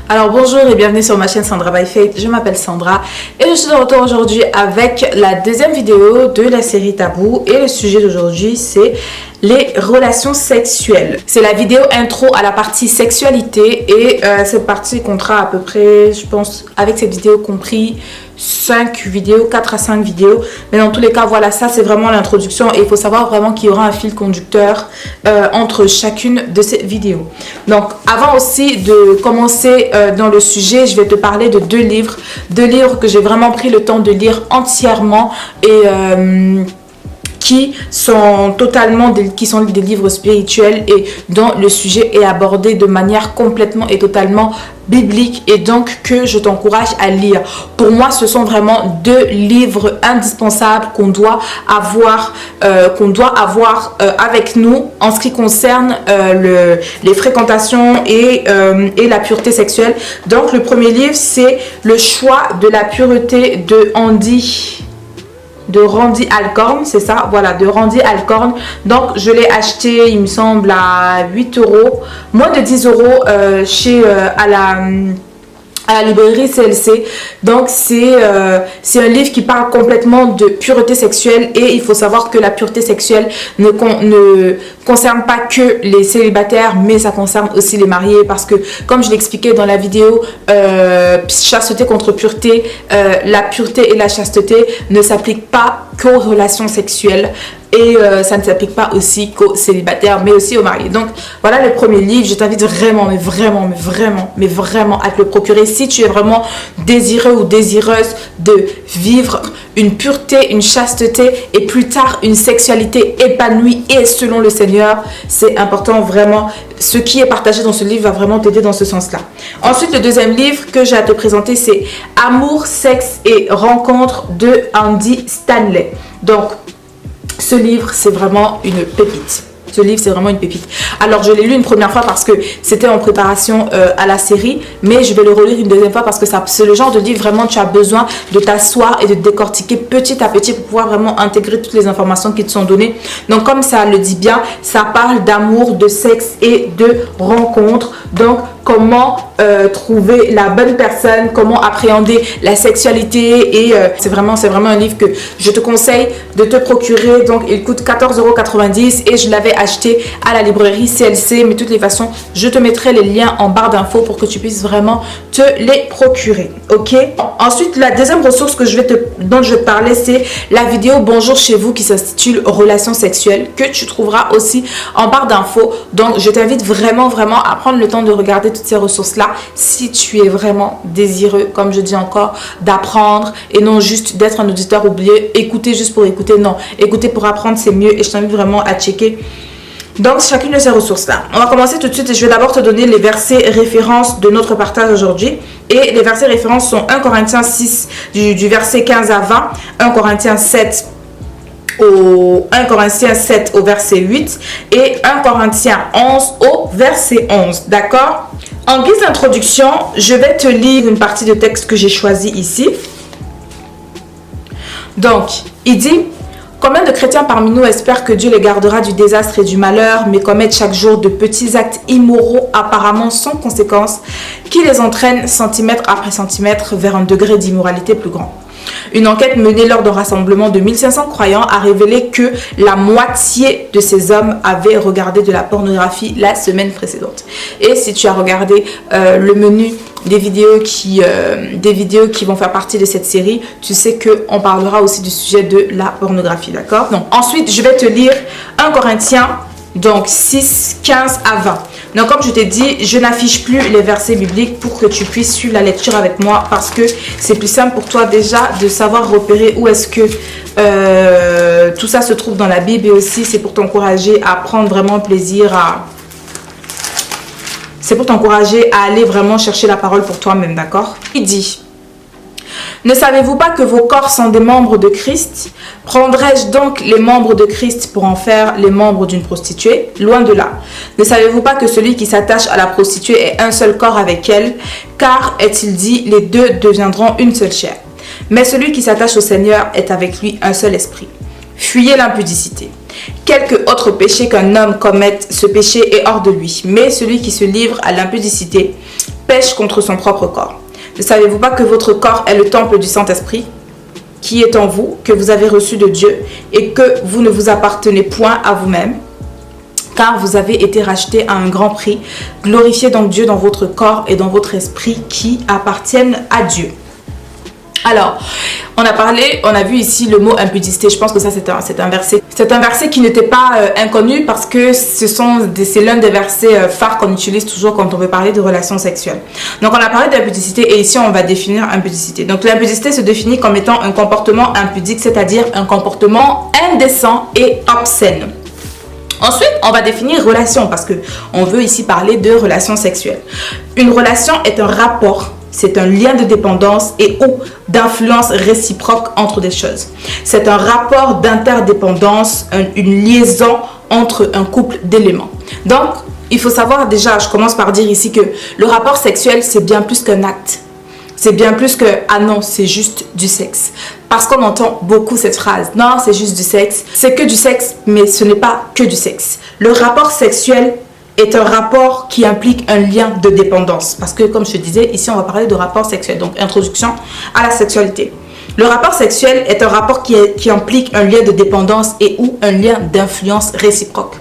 Alors bonjour et bienvenue sur ma chaîne Sandra by Faith, je m'appelle Sandra et je suis de retour aujourd'hui avec la deuxième vidéo de la série Tabou et le sujet d'aujourd'hui c'est les relations sexuelles. C'est la vidéo intro à la partie sexualité et cette partie comptera à peu près, je pense, avec cette vidéo compris 5 vidéos, 4 à 5 vidéos, mais dans tous les cas voilà, ça c'est vraiment l'introduction et il faut savoir vraiment qu'il y aura un fil conducteur entre chacune de ces vidéos. Donc avant aussi de commencer dans le sujet, je vais te parler de deux livres que j'ai vraiment pris le temps de lire entièrement et qui sont des livres spirituels et dont le sujet est abordé de manière complètement et totalement biblique et donc que je t'encourage à lire. Pour moi, ce sont vraiment deux livres indispensables qu'on doit avoir avec nous en ce qui concerne les fréquentations et la pureté sexuelle. Donc, le premier livre, c'est Le choix de la pureté de Randy Alcorn, c'est ça, voilà, de Randy Alcorn. Donc je l'ai acheté, il me semble, à 8 €, moins de 10 € à la librairie CLC. Donc c'est un livre qui parle complètement de pureté sexuelle et il faut savoir que la pureté sexuelle ne concerne pas que les célibataires, mais ça concerne aussi les mariés, parce que comme je l'expliquais dans la vidéo chasteté contre pureté, la pureté et la chasteté ne s'appliquent pas qu'aux relations sexuelles. Et ça ne s'applique pas aussi qu'aux célibataires, mais aussi aux mariés. Donc, voilà le premier livre. Je t'invite vraiment, mais vraiment à te le procurer. Si tu es vraiment désireux ou désireuse de vivre une pureté, une chasteté et plus tard une sexualité épanouie et selon le Seigneur, c'est important vraiment. Ce qui est partagé dans ce livre va vraiment t'aider dans ce sens-là. Ensuite, le deuxième livre que j'ai à te présenter, c'est Amour, sexe et rencontre de Andy Stanley. Donc, ce livre, c'est vraiment une pépite. Ce livre, c'est vraiment une pépite. Alors, je l'ai lu une première fois parce que c'était en préparation à la série, mais je vais le relire une deuxième fois parce que c'est le genre de livre vraiment tu as besoin de t'asseoir et de décortiquer petit à petit pour pouvoir vraiment intégrer toutes les informations qui te sont données. Donc, comme ça le dit bien, ça parle d'amour, de sexe et de rencontre. Donc, comment trouver la bonne personne, comment appréhender la sexualité et c'est vraiment un livre que je te conseille de te procurer. Donc il coûte 14,90 € et je l'avais acheté à la librairie CLC, mais de toutes les façons je te mettrai les liens en barre d'infos pour que tu puisses vraiment te les procurer, ok? Ensuite, la deuxième ressource dont je vais te parler, c'est la vidéo Bonjour chez vous qui s'intitule Relations sexuelles, que tu trouveras aussi en barre d'infos. Donc je t'invite vraiment à prendre le temps de regarder toutes ces ressources là si tu es vraiment désireux, comme je dis encore, d'apprendre et non juste d'être un auditeur oublié, écouter juste pour écouter. Non, écouter pour apprendre, c'est mieux et je t'invite vraiment à checker donc chacune de ces ressources là. On va commencer tout de suite et je vais d'abord te donner les versets références de notre partage aujourd'hui. Et les versets références sont 1 Corinthiens 6 du verset 15 à 20, 1 Corinthiens 7 au verset 8 et 1 Corinthiens 11 au verset 11, d'accord? En guise d'introduction, je vais te lire une partie de texte que j'ai choisi ici. Donc, il dit: combien de chrétiens parmi nous espèrent que Dieu les gardera du désastre et du malheur, mais commettent chaque jour de petits actes immoraux apparemment sans conséquence, qui les entraînent centimètre après centimètre vers un degré d'immoralité plus grand. Une enquête menée lors d'un rassemblement de 1500 croyants a révélé que la moitié de ces hommes avaient regardé de la pornographie la semaine précédente. Et si tu as regardé le menu des vidéos qui vont faire partie de cette série, tu sais qu'on parlera aussi du sujet de la pornographie, d'accord? Donc ensuite, je vais te lire 1 Corinthiens donc 6, 15 à 20. Donc comme je t'ai dit, je n'affiche plus les versets bibliques pour que tu puisses suivre la lecture avec moi, parce que c'est plus simple pour toi déjà de savoir repérer où est-ce que tout ça se trouve dans la Bible, et aussi c'est pour t'encourager à prendre vraiment plaisir c'est pour t'encourager à aller vraiment chercher la parole pour toi-même, d'accord? Il dit: ne savez-vous pas que vos corps sont des membres de Christ? Prendrais-je donc les membres de Christ pour en faire les membres d'une prostituée? Loin de là. Ne savez-vous pas que celui qui s'attache à la prostituée est un seul corps avec elle? Car, est-il dit, les deux deviendront une seule chair. Mais celui qui s'attache au Seigneur est avec lui un seul esprit. Fuyez l'impudicité. Quelque autre péché qu'un homme commette, ce péché est hors de lui. Mais celui qui se livre à l'impudicité pêche contre son propre corps. Ne savez-vous pas que votre corps est le temple du Saint-Esprit qui est en vous, que vous avez reçu de Dieu et que vous ne vous appartenez point à vous-même, car vous avez été rachetés à un grand prix. Glorifiez donc Dieu dans votre corps et dans votre esprit qui appartiennent à Dieu. Alors, on a vu ici le mot impudicité. Je pense que ça c'est un verset. C'est un verset qui n'était pas inconnu parce que c'est l'un des versets phares qu'on utilise toujours quand on veut parler de relations sexuelles. Donc on a parlé d'impudicité et ici on va définir impudicité. Donc l'impudicité se définit comme étant un comportement impudique, c'est-à-dire un comportement indécent et obscène. Ensuite, on va définir relation parce que on veut ici parler de relations sexuelles. Une relation est un rapport. C'est un lien de dépendance et ou d'influence réciproque entre des choses. C'est un rapport d'interdépendance, une liaison entre un couple d'éléments. Donc, il faut savoir déjà, je commence par dire ici que le rapport sexuel, c'est bien plus qu'un acte. C'est bien plus que « ah non, c'est juste du sexe ». Parce qu'on entend beaucoup cette phrase « non, c'est juste du sexe ». C'est que du sexe, mais ce n'est pas que du sexe. Le rapport sexuel est un rapport qui implique un lien de dépendance. Parce que, comme je te disais, ici, on va parler de rapport sexuel. Donc, introduction à la sexualité. Le rapport sexuel est un rapport qui implique un lien de dépendance et ou un lien d'influence réciproque.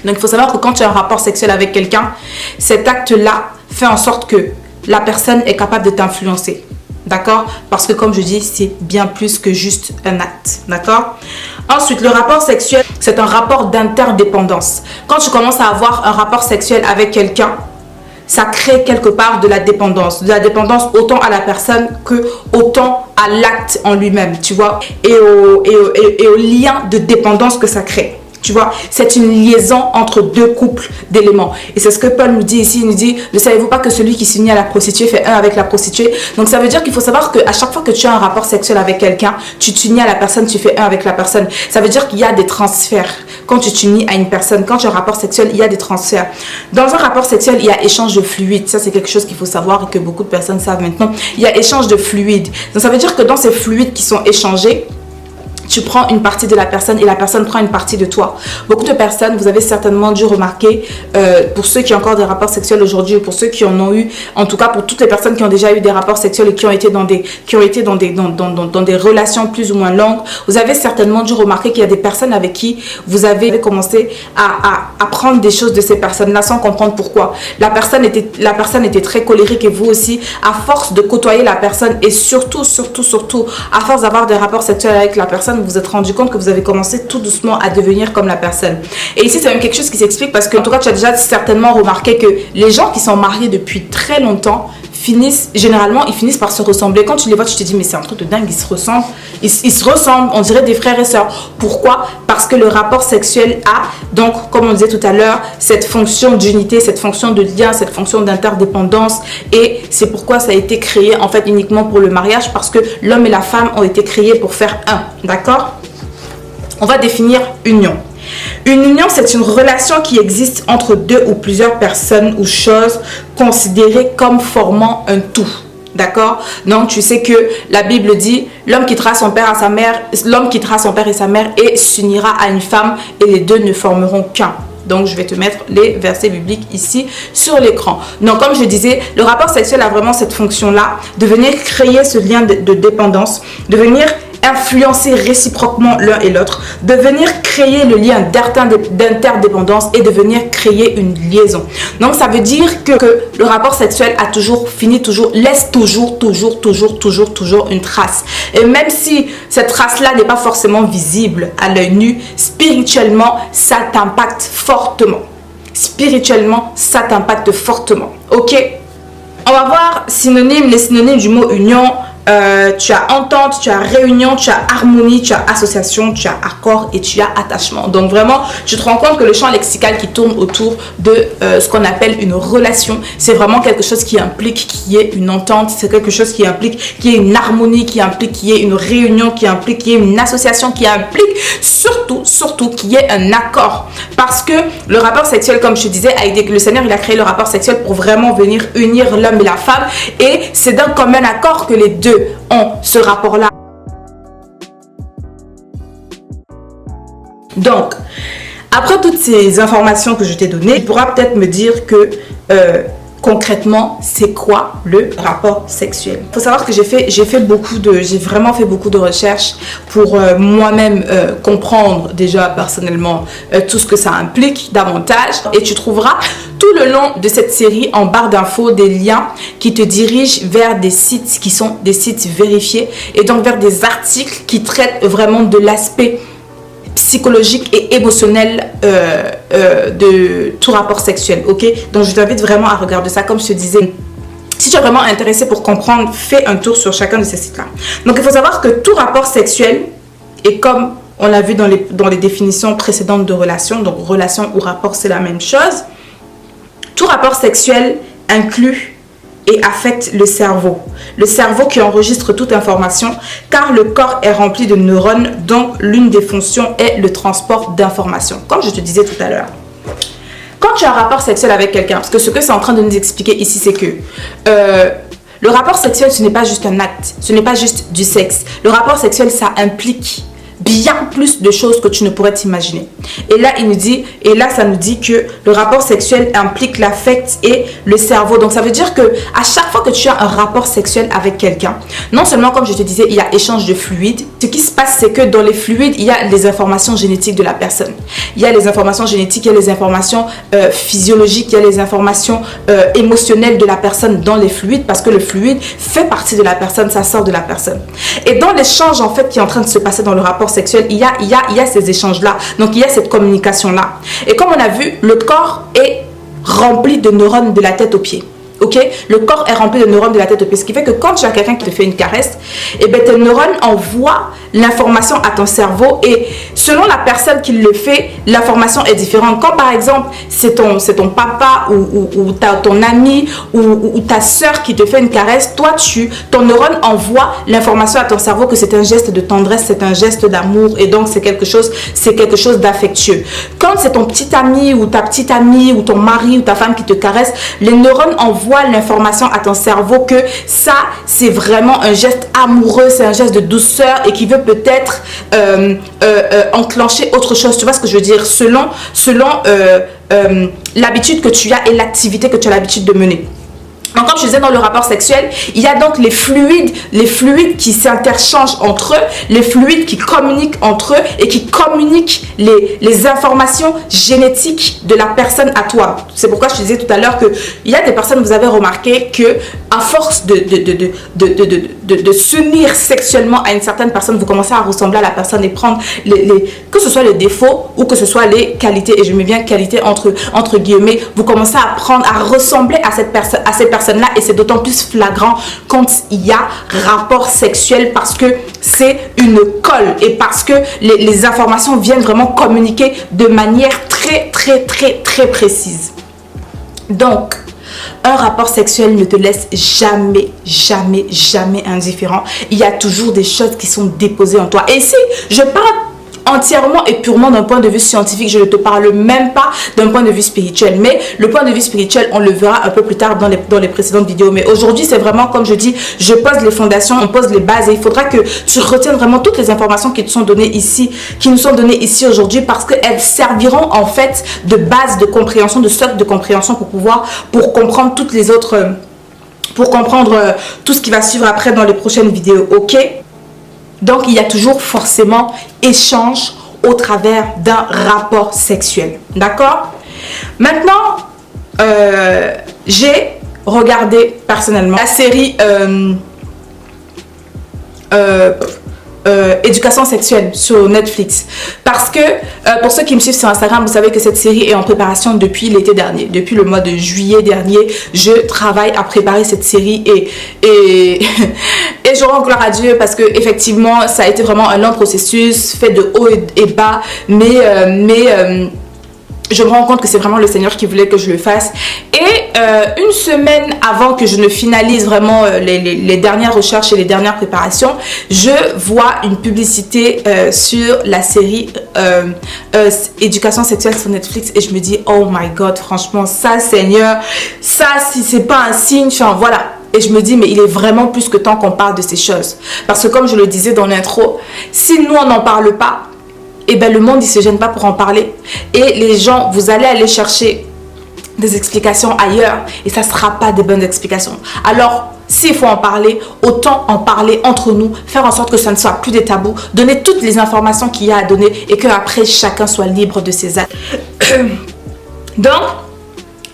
Donc, il faut savoir que quand tu as un rapport sexuel avec quelqu'un, cet acte-là fait en sorte que la personne est capable de t'influencer. D'accord? Parce que, comme je dis, c'est bien plus que juste un acte. D'accord? Ensuite, le rapport sexuel, c'est un rapport d'interdépendance. Quand tu commences à avoir un rapport sexuel avec quelqu'un, ça crée quelque part de la dépendance. De la dépendance autant à la personne que autant à l'acte en lui-même, tu vois, et au lien de dépendance que ça crée. Tu vois, c'est une liaison entre deux couples d'éléments. Et c'est ce que Paul nous dit ici. Il nous dit, ne savez-vous pas que celui qui s'unit à la prostituée fait un avec la prostituée? Donc ça veut dire qu'il faut savoir qu'à chaque fois que tu as un rapport sexuel avec quelqu'un, tu t'unis à la personne, tu fais un avec la personne. Ça veut dire qu'il y a des transferts. Quand tu t'unis à une personne, quand tu as un rapport sexuel, il y a des transferts. Dans un rapport sexuel, il y a échange de fluides. Ça, c'est quelque chose qu'il faut savoir et que beaucoup de personnes savent maintenant. Il y a échange de fluides. Donc ça veut dire que dans ces fluides qui sont échangés, tu prends une partie de la personne et la personne prend une partie de toi. Beaucoup de personnes, vous avez certainement dû remarquer, pour ceux qui ont encore des rapports sexuels aujourd'hui, pour ceux qui en ont eu, en tout cas pour toutes les personnes qui ont déjà eu des rapports sexuels et qui ont été dans des relations plus ou moins longues, vous avez certainement dû remarquer qu'il y a des personnes avec qui vous avez commencé à prendre des choses de ces personnes-là sans comprendre pourquoi. La personne était très colérique et vous aussi, à force de côtoyer la personne et surtout, à force d'avoir des rapports sexuels avec la personne, vous vous êtes rendu compte que vous avez commencé tout doucement à devenir comme la personne. Et ici, c'est même quelque chose qui s'explique parce que, en tout cas, tu as déjà certainement remarqué que les gens qui sont mariés depuis très longtemps généralement, ils finissent par se ressembler. Quand tu les vois, tu te dis, mais c'est un truc de dingue, ils se ressemblent. Ils se ressemblent, on dirait des frères et sœurs. Pourquoi? Parce que le rapport sexuel a, donc, comme on disait tout à l'heure, cette fonction d'unité, cette fonction de lien, cette fonction d'interdépendance. Et c'est pourquoi ça a été créé, en fait, uniquement pour le mariage, parce que l'homme et la femme ont été créés pour faire un. D'accord? On va définir union. Une union, c'est une relation qui existe entre deux ou plusieurs personnes ou choses considérées comme formant un tout. D'accord? Donc, tu sais que la Bible dit, l'homme quittera son père et sa mère et s'unira à une femme et les deux ne formeront qu'un. Donc, je vais te mettre les versets bibliques ici sur l'écran. Donc, comme je disais, le rapport sexuel a vraiment cette fonction-là de venir créer ce lien de dépendance, de venir influencer réciproquement l'un et l'autre, de venir créer le lien d'interdépendance et de venir créer une liaison. Donc, ça veut dire que le rapport sexuel laisse toujours une trace. Et même si cette trace-là n'est pas forcément visible à l'œil nu, spirituellement, ça t'impacte fortement. Spirituellement, ça t'impacte fortement. Ok? On va voir les synonymes du mot union. Tu as entente, tu as réunion, tu as harmonie, tu as association, tu as accord et tu as attachement. Donc vraiment, tu te rends compte que le champ lexical qui tourne autour de ce qu'on appelle une relation, c'est vraiment quelque chose qui implique qu'il y ait une entente, c'est quelque chose qui implique qu'il y ait une harmonie, qui implique qu'il y ait une réunion, qui implique qu'il y ait une association, qui implique surtout qu'il y ait un accord. Parce que le rapport sexuel, comme je te disais, le Seigneur, il a créé le rapport sexuel pour vraiment venir unir l'homme et la femme. Et c'est d'un commun accord que les deux ont ce rapport-là. Donc, après toutes ces informations que je t'ai données, tu pourras peut-être me dire que concrètement, c'est quoi le rapport sexuel? Il faut savoir que j'ai vraiment fait beaucoup de recherches pour moi-même comprendre déjà personnellement tout ce que ça implique davantage. Et tu trouveras tout le long de cette série en barre d'infos des liens qui te dirigent vers des sites qui sont des sites vérifiés et donc vers des articles qui traitent vraiment de l'aspect psychologique et émotionnel de tout rapport sexuel, ok? Donc je t'invite vraiment à regarder ça. Comme je te disais, si tu es vraiment intéressé pour comprendre, fais un tour sur chacun de ces sites là. Donc il faut savoir que tout rapport sexuel, et comme on l'a vu dans les définitions précédentes de relation, donc relation ou rapport c'est la même chose, tout rapport sexuel inclut et affecte le cerveau qui enregistre toute information, car le corps est rempli de neurones dont l'une des fonctions est le transport d'informations, comme je te disais tout à l'heure. Quand tu as un rapport sexuel avec quelqu'un, parce que ce que c'est en train de nous expliquer ici, c'est que le rapport sexuel, ce n'est pas juste un acte, ce n'est pas juste du sexe. Le rapport sexuel, ça implique bien plus de choses que tu ne pourrais t'imaginer. Et là, ça nous dit que le rapport sexuel implique l'affect et le cerveau. Donc, ça veut dire que à chaque fois que tu as un rapport sexuel avec quelqu'un, non seulement, comme je te disais, il y a échange de fluides. Ce qui se passe, c'est que dans les fluides, il y a les informations génétiques de la personne. Il y a les informations génétiques, il y a les informations physiologiques, il y a les informations émotionnelles de la personne dans les fluides, parce que le fluide fait partie de la personne, ça sort de la personne. Et dans l'échange, en fait, qui est en train de se passer dans le rapport sexuel, il y a ces échanges-là. Donc, il y a cette communication-là. Et comme on a vu, le corps est rempli de neurones de la tête aux pieds. Ok, le corps est rempli de neurones de la tête aux pieds. Ce qui fait que quand tu as quelqu'un qui te fait une caresse, et bien tes neurones envoient l'information à ton cerveau, et selon la personne qui le fait, l'information est différente. Quand par exemple c'est ton papa ou ton ami ou ta soeur qui te fait une caresse, toi ton neurone envoie l'information à ton cerveau que c'est un geste de tendresse, c'est un geste d'amour, et donc c'est quelque chose d'affectueux. Quand c'est ton petit ami ou ta petite amie ou ton mari ou ta femme qui te caresse, les neurones envoient l'information à ton cerveau que ça c'est vraiment un geste amoureux, c'est un geste de douceur et qui veut peut-être enclencher autre chose. Tu vois ce que je veux dire, selon l'habitude que tu as et l'activité que tu as l'habitude de mener. Donc, comme je disais, dans le rapport sexuel, il y a donc les fluides qui s'interchangent entre eux, les fluides qui communiquent entre eux et qui communiquent les informations génétiques de la personne à toi. C'est pourquoi je te disais tout à l'heure qu'il y a des personnes, vous avez remarqué que à force de s'unir sexuellement à une certaine personne, vous commencez à ressembler à la personne et prendre que ce soit les défauts ou que ce soit les qualités, et je mets bien qualité entre guillemets, vous commencez à ressembler à cette personne, là, et c'est d'autant plus flagrant quand il y a rapport sexuel, parce que c'est une colle et parce que les informations viennent vraiment communiquer de manière très précise. Donc un rapport sexuel ne te laisse jamais indifférent. Il y a toujours des choses qui sont déposées en toi. Et ici, je parle entièrement et purement d'un point de vue scientifique, je ne te parle même pas d'un point de vue spirituel, mais le point de vue spirituel on le verra un peu plus tard dans les précédentes vidéos. Mais aujourd'hui c'est vraiment, comme je dis, je pose les fondations, on pose les bases, et il faudra que tu retiennes vraiment toutes les informations qui nous sont données ici aujourd'hui, parce qu'elles serviront en fait de base de compréhension, de socle de compréhension pour comprendre toutes les autres, pour comprendre tout ce qui va suivre après dans les prochaines vidéos, ok? Donc, il y a toujours forcément échange au travers d'un rapport sexuel. D'accord? Maintenant, j'ai regardé personnellement la série Éducation sexuelle sur Netflix, parce que pour ceux qui me suivent sur Instagram, vous savez que cette série est en préparation depuis l'été dernier, depuis le mois de juillet dernier. Je travaille à préparer cette série et je rends gloire à Dieu, parce que effectivement ça a été vraiment un long processus fait de haut et bas, mais je me rends compte que c'est vraiment le Seigneur qui voulait que je le fasse. Et une semaine avant que je ne finalise vraiment les dernières recherches et les dernières préparations, je vois une publicité sur la série Éducation sexuelle sur Netflix, et je me dis oh my God, franchement ça Seigneur, ça si c'est pas un signe, enfin voilà. Et je me dis, mais il est vraiment plus que temps qu'on parle de ces choses, parce que comme je le disais dans l'intro, si nous on n'en parle pas, et ben le monde il se gêne pas pour en parler, et les gens, vous allez aller chercher des explications ailleurs et ça sera pas des bonnes explications. Alors, s'il faut en parler, autant en parler entre nous, faire en sorte que ça ne soit plus des tabous, donner toutes les informations qu'il y a à donner et que après chacun soit libre de ses actes. Donc,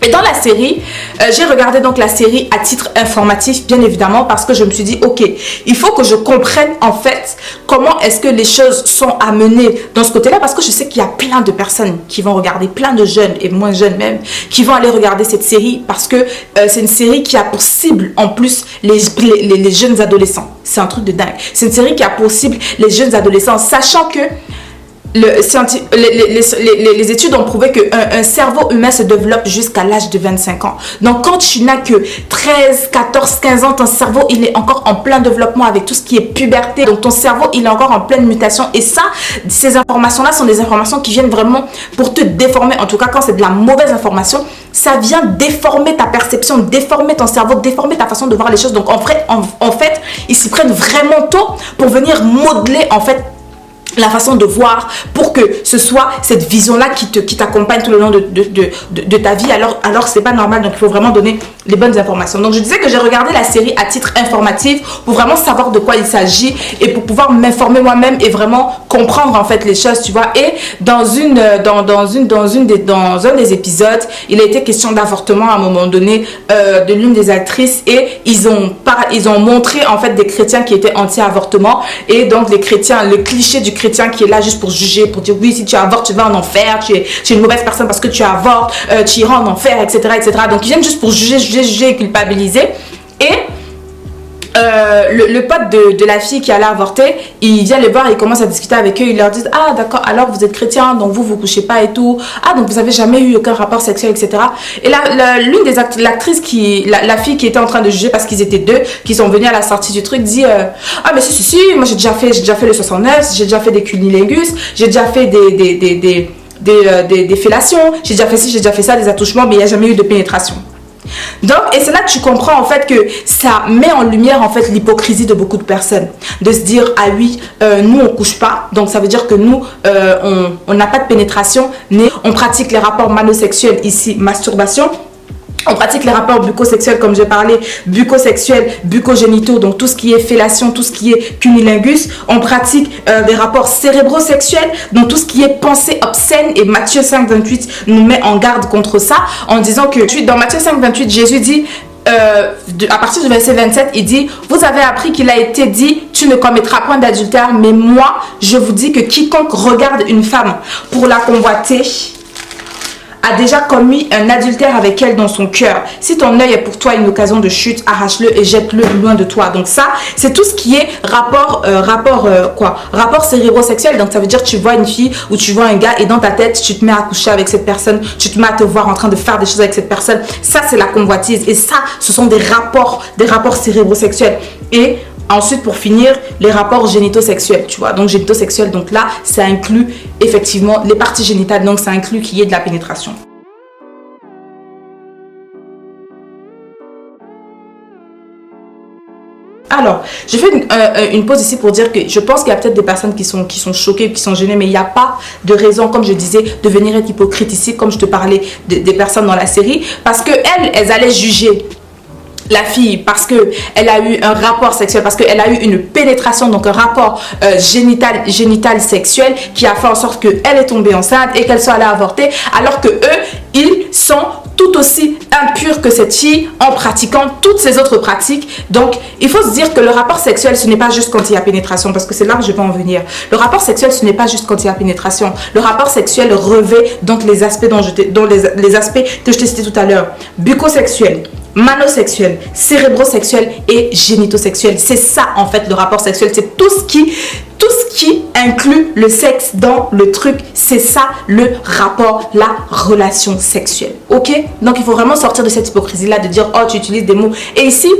et dans la série, j'ai regardé donc la série à titre informatif, bien évidemment, parce que je me suis dit, ok, il faut que je comprenne en fait comment est-ce que les choses sont amenées dans ce côté-là, parce que je sais qu'il y a plein de personnes qui vont regarder, plein de jeunes et moins jeunes même, qui vont aller regarder cette série parce que c'est une série qui a pour cible en plus les jeunes adolescents. C'est un truc de dingue. C'est une série qui a pour cible les jeunes adolescents, sachant que les études ont prouvé qu'un cerveau humain se développe jusqu'à l'âge de 25 ans. Donc quand tu n'as que 13, 14, 15 ans, ton cerveau il est encore en plein développement avec tout ce qui est puberté. Donc ton cerveau il est encore en pleine mutation. Et ça, ces informations-là sont des informations qui viennent vraiment pour te déformer. En tout cas quand c'est de la mauvaise information, ça vient déformer ta perception, déformer ton cerveau, déformer ta façon de voir les choses. Donc en fait, ils s'y prennent vraiment tôt pour venir modeler en fait la façon de voir pour que ce soit cette vision-là qui t'accompagne tout le long de ta vie. Alors c'est pas normal, donc il faut vraiment donner les bonnes informations. Donc je disais que j'ai regardé la série à titre informatif pour vraiment savoir de quoi il s'agit et pour pouvoir m'informer moi-même et vraiment comprendre en fait les choses, tu vois. Et dans un des épisodes, il a été question d'avortement à un moment donné de l'une des actrices et ils ont montré en fait des chrétiens qui étaient anti-avortement et donc les chrétiens, le cliché du chrétien qui est là juste pour juger, pour dire oui, si tu avortes, tu vas en enfer, tu es une mauvaise personne parce que tu avortes, tu iras en enfer, etc., etc. Donc ils viennent juste pour juger et culpabiliser. Et le pote de la fille qui allait avorter, il vient les voir et il commence à discuter avec eux. Il leur dit ah d'accord, alors vous êtes chrétien, donc vous couchez pas et tout, ah donc vous avez jamais eu aucun rapport sexuel, etc. Et l'une des l'actrices la fille qui était en train de juger parce qu'ils étaient deux qui sont venus à la sortie du truc dit ah mais si moi j'ai déjà fait le 69, j'ai déjà fait des cunilingus, j'ai déjà fait des fellations, j'ai déjà fait ci, j'ai déjà fait ça, des attouchements, mais il n'y a jamais eu de pénétration. Donc, et c'est là que tu comprends en fait que ça met en lumière en fait l'hypocrisie de beaucoup de personnes. De se dire, ah oui, nous on couche pas, donc ça veut dire que nous on n'a pas de pénétration, mais on pratique les rapports manosexuels ici, masturbation. On pratique les rapports bucosexuels comme j'ai parlé, bucosexuels, bucogénitaux, donc tout ce qui est fellation, tout ce qui est cunilingus. On pratique des rapports cérébrosexuels, donc tout ce qui est pensée obscène. Et Matthieu 5,28 nous met en garde contre ça en disant que dans Matthieu 5,28, Jésus dit à partir du verset 27, il dit vous avez appris qu'il a été dit tu ne commettras point d'adultère, mais moi je vous dis que quiconque regarde une femme pour la convoiter a déjà commis un adultère avec elle dans son cœur. Si ton œil est pour toi une occasion de chute, arrache-le et jette-le loin de toi. Donc ça, c'est tout ce qui est rapport cérébrosexuel. Donc ça veut dire que tu vois une fille ou tu vois un gars et dans ta tête, tu te mets à coucher avec cette personne, tu te mets à te voir en train de faire des choses avec cette personne. Ça, c'est la convoitise. Et ça, ce sont des rapports cérébrosexuels. Et ensuite, pour finir, les rapports génitosexuels, tu vois. Donc, génitosexuel, donc là, ça inclut effectivement les parties génitales. Donc, ça inclut qu'il y ait de la pénétration. Alors, je fais une pause ici pour dire que je pense qu'il y a peut-être des personnes qui sont choquées, qui sont gênées, mais il n'y a pas de raison, comme je disais, de venir être hypocrite ici, comme je te parlais des personnes dans la série, parce que elles allaient juger la fille parce que elle a eu un rapport sexuel, parce qu'elle a eu une pénétration, donc un rapport génital sexuel qui a fait en sorte qu'elle est tombée enceinte et qu'elle soit allée avorter, alors que eux, ils sont tout aussi impurs que cette fille en pratiquant toutes ces autres pratiques. Donc, il faut se dire que le rapport sexuel, ce n'est pas juste quand il y a pénétration, parce que c'est là que je vais en venir. Le rapport sexuel, ce n'est pas juste quand il y a pénétration. Le rapport sexuel revêt donc les aspects les aspects que je t'ai cités tout à l'heure. Bucosexuel, manosexuel, cérébrosexuel et génitosexuel. C'est ça en fait le rapport sexuel. C'est tout ce qui inclut le sexe dans le truc. C'est ça le rapport, la relation sexuelle. Ok? Donc il faut vraiment sortir de cette hypocrisie là de dire oh tu utilises des mots. Et ici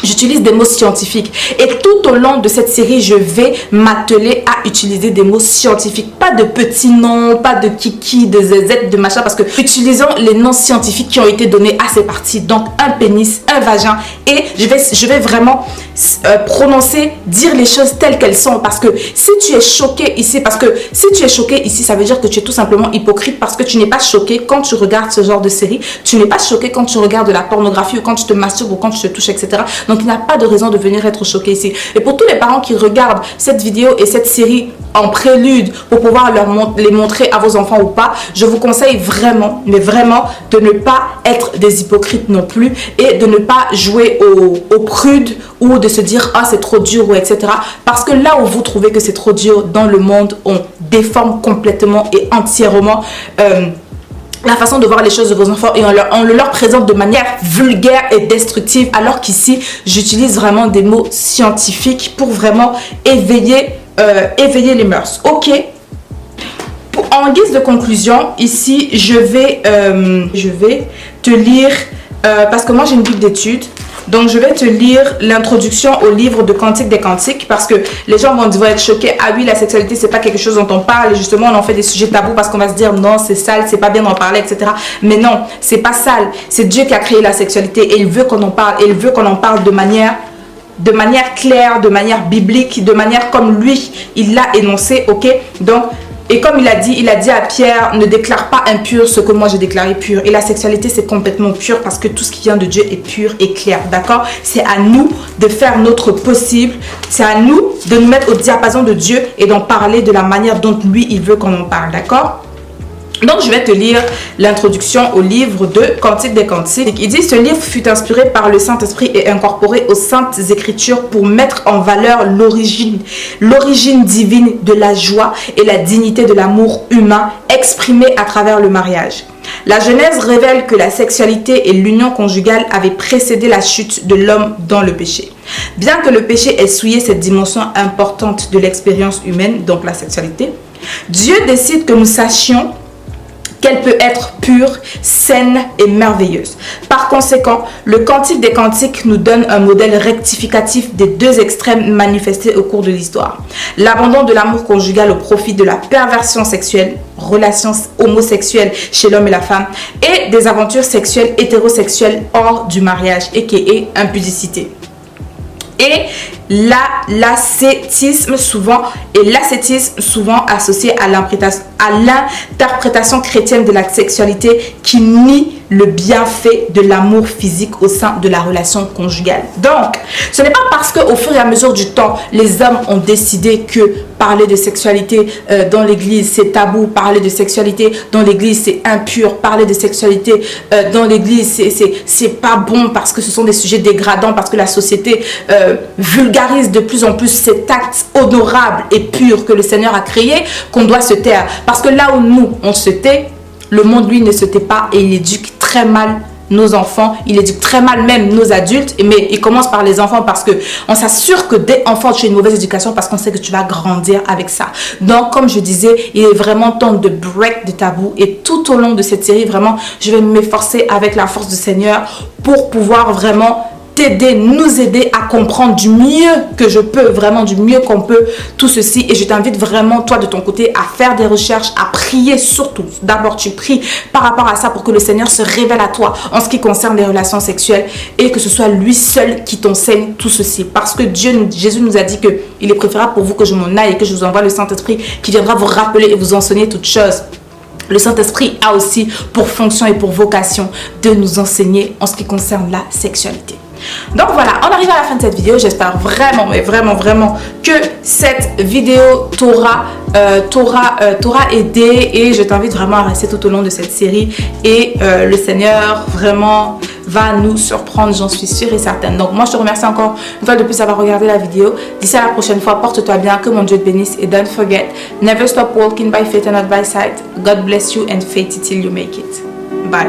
j'utilise des mots scientifiques. Et tout au long de cette série, je vais m'atteler à utiliser des mots scientifiques. Pas de petits noms, pas de kiki, de zz, de machin. Parce que utilisons les noms scientifiques qui ont été donnés à ces parties. Donc, un pénis, un vagin. Et je vais vraiment prononcer, dire les choses telles qu'elles sont. Parce que si tu es choqué ici, ça veut dire que tu es tout simplement hypocrite, parce que tu n'es pas choqué quand tu regardes ce genre de série, tu n'es pas choqué quand tu regardes de la pornographie ou quand tu te masturbes ou quand tu te touches, etc. Donc il n'y a pas de raison de venir être choqué ici. Et pour tous les parents qui regardent cette vidéo et cette série en prélude pour pouvoir les montrer à vos enfants ou pas, je vous conseille vraiment, mais vraiment, de ne pas être des hypocrites non plus et de ne pas jouer au prude ou de se dire ah c'est trop dur ou etc. Parce que là où vous trouvez que c'est trop dur dans le monde, on déforme complètement et entièrement la façon de voir les choses de vos enfants et on le leur présente de manière vulgaire et destructive, alors qu'ici j'utilise vraiment des mots scientifiques pour vraiment éveiller les mœurs. Ok. En guise de conclusion, ici, je vais te lire, parce que moi j'ai une Bible d'études, donc je vais te lire l'introduction au livre de Cantique des Cantiques, parce que les gens vont être choqués. Ah oui, la sexualité, c'est pas quelque chose dont on parle, et justement, on en fait des sujets tabous parce qu'on va se dire non, c'est sale, c'est pas bien d'en parler, etc. Mais non, c'est pas sale, c'est Dieu qui a créé la sexualité et il veut qu'on en parle, et il veut qu'on en parle de manière claire, de manière biblique, de manière comme lui, il l'a énoncé, ok? Donc, et comme il a dit à Pierre, ne déclare pas impur ce que moi j'ai déclaré pur. Et la sexualité, c'est complètement pur parce que tout ce qui vient de Dieu est pur et clair, d'accord? C'est à nous de faire notre possible, c'est à nous de nous mettre au diapason de Dieu et d'en parler de la manière dont lui, il veut qu'on en parle, d'accord? Donc, je vais te lire l'introduction au livre de Cantique des Cantiques. Il dit, ce livre fut inspiré par le Saint-Esprit et incorporé aux Saintes Écritures pour mettre en valeur l'origine divine de la joie et la dignité de l'amour humain exprimée à travers le mariage. La Genèse révèle que la sexualité et l'union conjugale avaient précédé la chute de l'homme dans le péché. Bien que le péché ait souillé cette dimension importante de l'expérience humaine, donc la sexualité, Dieu décide que nous sachions qu'elle peut être pure, saine et merveilleuse. Par conséquent, le Cantique des Cantiques nous donne un modèle rectificatif des deux extrêmes manifestés au cours de l'histoire. L'abandon de l'amour conjugal au profit de la perversion sexuelle, relations homosexuelles chez l'homme et la femme, et des aventures sexuelles hétérosexuelles hors du mariage, a.k.a. impudicité. Et l'ascétisme souvent associé à l'interprétation chrétienne de la sexualité qui nie le bienfait de l'amour physique au sein de la relation conjugale. Donc, ce n'est pas parce qu'au fur et à mesure du temps, les hommes ont décidé que parler de sexualité dans l'église, c'est tabou, parler de sexualité dans l'église, c'est impur, parler de sexualité dans l'église, c'est pas bon parce que ce sont des sujets dégradants, parce que la société vulgarise de plus en plus cet acte honorable et pur que le Seigneur a créé, qu'on doit se taire. Parce que là où nous, on se tait, le monde, lui, ne se tait pas et il éduque très mal nos enfants, il éduque très mal même nos adultes, mais il commence par les enfants parce que on s'assure que dès enfant tu as une mauvaise éducation parce qu'on sait que tu vas grandir avec ça. Donc comme je disais, il est vraiment temps de break de tabou et tout au long de cette série, vraiment, je vais m'efforcer avec la force du Seigneur pour pouvoir vraiment t'aider, nous aider à comprendre du mieux que je peux, vraiment du mieux qu'on peut tout ceci. Et je t'invite vraiment, toi de ton côté, à faire des recherches, à prier surtout. D'abord, tu pries par rapport à ça pour que le Seigneur se révèle à toi en ce qui concerne les relations sexuelles et que ce soit lui seul qui t'enseigne tout ceci. Parce que Jésus nous a dit qu'il est préférable pour vous que je m'en aille et que je vous envoie le Saint-Esprit qui viendra vous rappeler et vous enseigner toutes choses. Le Saint-Esprit a aussi pour fonction et pour vocation de nous enseigner en ce qui concerne la sexualité. Donc voilà, on arrive à la fin de cette vidéo. J'espère vraiment, mais vraiment que cette vidéo t'aura aidé et je t'invite vraiment à rester tout au long de cette série et le Seigneur vraiment va nous surprendre, j'en suis sûre et certaine. Donc moi je te remercie encore une fois de plus d'avoir regardé la vidéo. D'ici à la prochaine fois, porte-toi bien, que mon Dieu te bénisse et don't forget, never stop walking by faith and not by sight. God bless you and faith till you make it. Bye.